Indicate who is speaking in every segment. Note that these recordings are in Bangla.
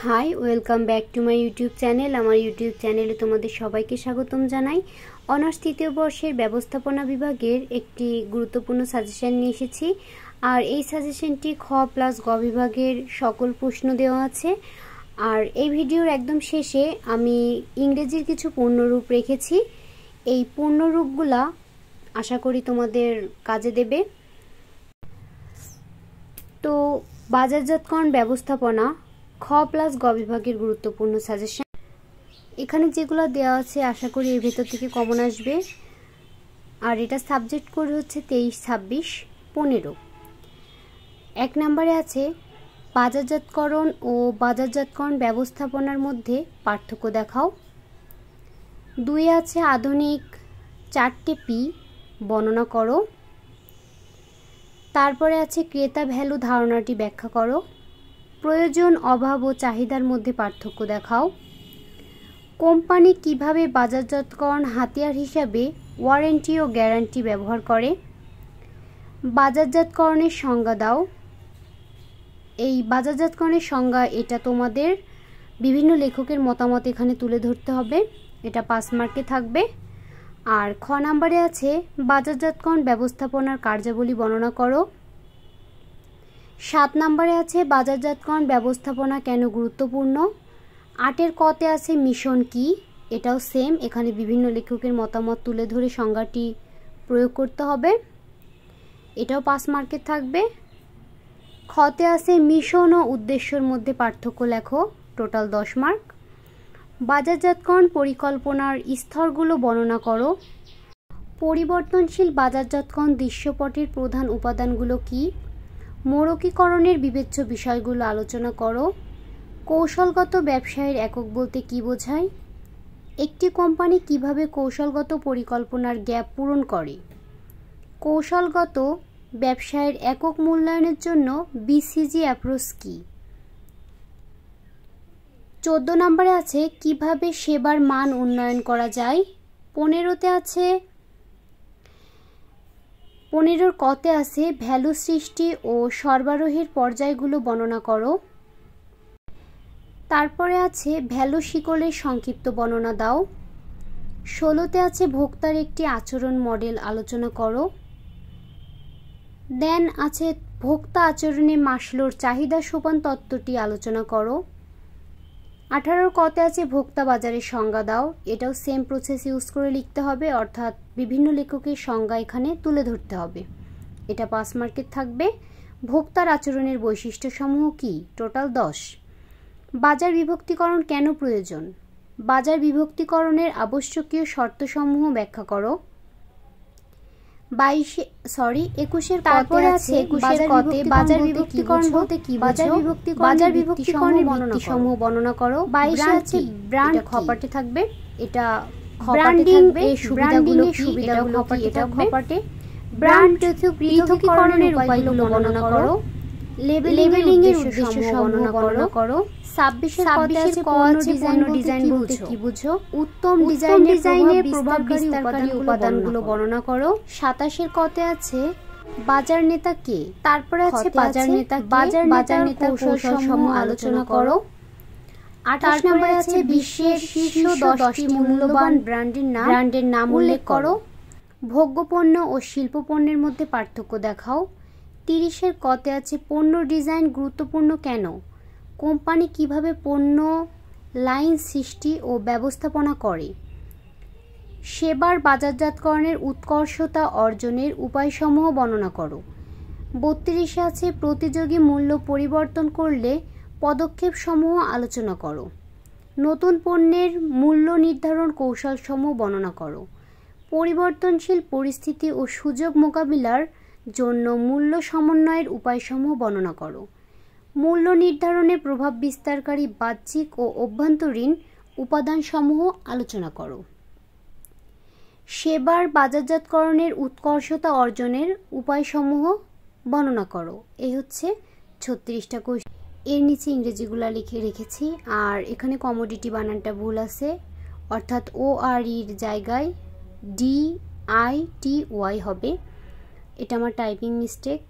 Speaker 1: Hi welcome back to my YouTube channel. আমার ইউটিউব চ্যানেলে তোমাদের সবাইকে স্বাগতম জানাই। অনার্স তৃতীয় বর্ষের ব্যবস্থাপনা বিভাগের একটি গুরুত্বপূর্ণ সাজেশন নিয়ে এসেছি। আর এই সাজেশনটি খ প্লাস গ বিভাগের সকল প্রশ্ন দেওয়া আছে। আর এই ভিডিওর একদম শেষে আমি ইংরেজির কিছু পূর্ণরূপ রেখেছি। এই পূর্ণরূপগুলা আশা করি তোমাদের কাজে দেবে। তো বাজারজাতকরণ ব্যবস্থাপনা খ প্লাস গ বিভাগের গুরুত্বপূর্ণ সাজেশন। এখানে যেগুলো দেওয়া আছে আশা করি এর ভেতর থেকে কমন আসবে। আর এটা সাবজেক্ট করে হচ্ছে 23, 26, 15। 1 নম্বরে আছে বাজারজাতকরণ ও বাজারজাতকরণ ব্যবস্থাপনার মধ্যে পার্থক্য দেখাও। 2 আছে আধুনিক 4টে পি বর্ণনা করো। তারপরে আছে ক্রেতা ভ্যালু ধারণাটি ব্যাখ্যা করো। প্রয়োজন, অভাব ও চাহিদার মধ্যে পার্থক্য দেখাও। কোম্পানি কিভাবে বাজারজাতকরণ হাতিয়ার হিসাবে ওয়ারেন্টি ও গ্যারান্টি ব্যবহার করে। বাজারজাতকরণের সংজ্ঞা দাও। এই বাজারজাতকরণের সংজ্ঞা এটা তোমাদের বিভিন্ন লেখকের মতামত এখানে তুলে ধরতে হবে। এটা 5 মার্কে থাকবে। আর খ নম্বরে আছে বাজারজাতকরণ ব্যবস্থাপনার কার্যাবলী বর্ণনা করো। 7 নম্বরে আছে বাজারজাতকরণ ব্যবস্থাপনা কেন গুরুত্বপূর্ণ। 8 কতে আছে মিশন কি, এটাও সেম, এখানে বিভিন্ন লেখকের মতামত তুলে ধরে সংজ্ঞাটি প্রয়োগ করতে হবে। এটাও 5 মার্কে থাকবে। খতে আছে মিশন ও উদ্দেশ্যের মধ্যে পার্থক্য লেখো, টোটাল 10 মার্ক। বাজারজাতকরণ পরিকল্পনার স্তরগুলো বর্ণনা করো। পরিবর্তনশীল বাজারজাতকরণ দৃশ্যপটের প্রধান উপাদানগুলো কি। মোড়কীকরণের বিবেচ্য বিষয়গুলো আলোচনা করো। কৌশলগত ব্যবসায়ের একক বলতে কি বোঝায়। একটি কোম্পানি কিভাবে কৌশলগত পরিকল্পনার গ্যাপ পূরণ করে। কৌশলগত ব্যবসায়ের একক মূল্যায়নের জন্য বিসিজি অ্যাপ্রোচ কি। 14 নম্বরে আছে কিভাবে সেবার মান উন্নয়ন করা যায়। 15তে আছে 15 কতে আছে ভ্যালু সৃষ্টি ও সরবরাহের পর্যায়গুলো বর্ণনা করো। তারপরে আছে ভ্যালু শিকলের সংক্ষিপ্ত বর্ণনা দাও। 16তে আছে ভোক্তার একটি আচরণ মডেল আলোচনা করো। দেন আছে ভোক্তা আচরণে মাসলোর চাহিদা সোপান তত্ত্বটি আলোচনা করো। 18 কতে আছে ভোক্তা বাজারের সংজ্ঞা দাও। এটাও সেম প্রসেস ইউজ করে লিখতে হবে, অর্থাৎ বিভিন্ন লেখকের সংজ্ঞা এখানে তুলে ধরতে হবে। এটা 5 মার্কের থাকবে। ভোক্তার আচরণের বৈশিষ্ট্যসমূহ কি, টোটাল 10। বাজার বিভক্তিকরণ কেন প্রয়োজন। বাজার বিভক্তিকরণের আবশ্যকীয় শর্তসমূহ ব্যাখ্যা করো। 21 তারপরে আছে 21 কতে বাজার বিভক্তিকরণ বলতে কি বোঝো। বাজার বিভক্তিকরণের ভিত্তিসমূহ বর্ণনা করো। 22 আছে ব্র্যান্ড খপাটে থাকবে, এটা ব্র্যান্ডিং এর সুবিধাগুলো কি, এটা খপাটে, এটা খপাটে। ব্র্যান্ড পৃথকীকরণের উপায়গুলো বর্ণনা করো। লেবেলিং এর উদ্দেশ্যসমূহ বর্ণনা করো। 26 কতে আছে পণ্য ডিজাইন বলতে কি বুঝো। উত্তম ডিজাইনের প্রভাব বিস্তারকারী উপাদানগুলো বর্ণনা করো। 27 কতে আছে বাজার নেতা কে। তারপরে আছে বাজার নেতা কৌশলসমূহ আলোচনা করো। 28 নম্বরে আছে বিশ্বের শীর্ষ 10টি মূল্যবান ব্র্যান্ডের নাম উল্লেখ করো। ভোগ্যপণ্য ও শিল্পপণ্যের মধ্যে পার্থক্য দেখাও। 30 কতে আছে পণ্য ডিজাইন গুরুত্বপূর্ণ কেন। কোম্পানি কিভাবে পণ্য লাইন সৃষ্টি ও ব্যবস্থাপনা করে। সেবার বাজারজাতকরণের উৎকর্ষতা অর্জনের উপায়সমূহ বর্ণনা করো। 32 আছে প্রতিযোগী মূল্য পরিবর্তন করলে পদক্ষেপসমূহ আলোচনা করো। নতুন পণ্যের মূল্য নির্ধারণ কৌশলসমূহ বর্ণনা করো। পরিবর্তনশীল পরিস্থিতি ও সুযোগ মোকাবিলার জন্য মূল্য সমন্বয়ের উপায়সমূহ বর্ণনা করো। মূল্য নির্ধারণে প্রভাব বিস্তারকারী বাহ্যিক ও অভ্যন্তরীণ উপাদানসমূহ আলোচনা করো। সেবার বাজারজাতকরণের উৎকর্ষতা অর্জনের উপায়সমূহ বর্ণনা করো। এই হচ্ছে 36টা কোয়েশ্চেন। এর নিচে ইংরেজিগুলো লিখে রেখেছি। আর এখানে কমোডিটি বানানটা ভুল আছে, অর্থাৎ OREর জায়গায় DITY হবে, এটা আমার টাইপিং মিস্টেক।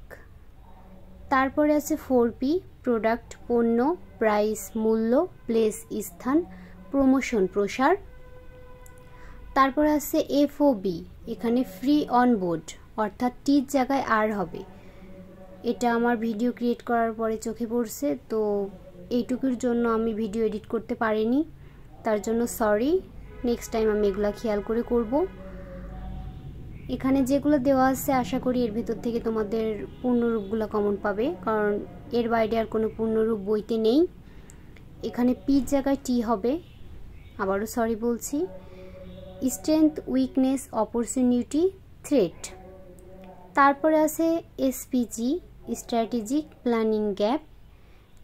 Speaker 1: তারপরে আছে 4P প্রোডাক্ট পণ্য, প্রাইস মূল্য, প্লেস স্থান, প্রমোশন প্রসার। তারপর আছে FOB, এখানে ফ্রি অন বোর্ড, অর্থাৎ টির জায়গায় আর হবে। এটা আমার ভিডিও ক্রিয়েট করার পরে চোখে পড়ছে, তো এইটুকুর জন্য আমি ভিডিও এডিট করতে পারিনি, তার জন্য সরি। নেক্সট টাইম আমি এগুলা খেয়াল করে করব। এখানে যেগুলো দেওয়া আছে আশা করি এর ভেতর থেকে তোমাদের পূর্ণরূপগুলো কমন পাবে, কারণ এর বাইরে আর কোনো পূর্ণরূপ বইতে নেই। এখানে পির জায়গায় টি হবে, আবারও সরি বলছি। Strength, weakness, opportunity, threat. তারপরে আছে SPG, স্ট্র্যাটেজিক প্ল্যানিং গ্যাপ।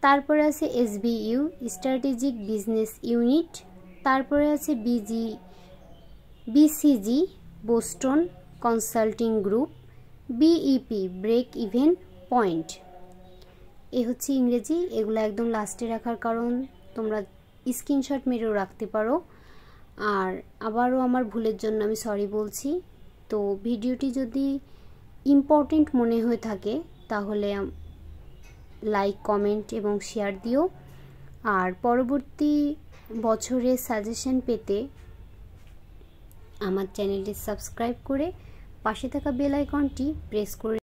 Speaker 1: তারপরে আছে SBU, স্ট্র্যাটেজিক বিজনেস ইউনিট। তারপরে আছে BCG, Boston consulting group. BEP, break even point. এ হচ্ছে ইংরেজি, এগুলো একদম লাস্টে রাখার কারণ তোমরা স্ক্রিনশট মেরেও রাখতে পারো। আর আবারও আমার ভুলের জন্য আমি সরি বলছি। তো ভিডিওটি যদি ইম্পর্টেন্ট মনে হয়ে থাকে তাহলে লাইক, কমেন্ট এবং শেয়ার দিও। আর পরবর্তী বছরের সাজেশন পেতে আমার চ্যানেলটি সাবস্ক্রাইব করে পাশে থাকা বেল আইকনটি প্রেস করে,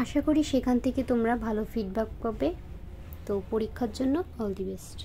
Speaker 1: আশা করি সেখান থেকে তোমরা ভালো ফিডব্যাক পাবে। তো পরীক্ষার জন্য অল দি বেস্ট।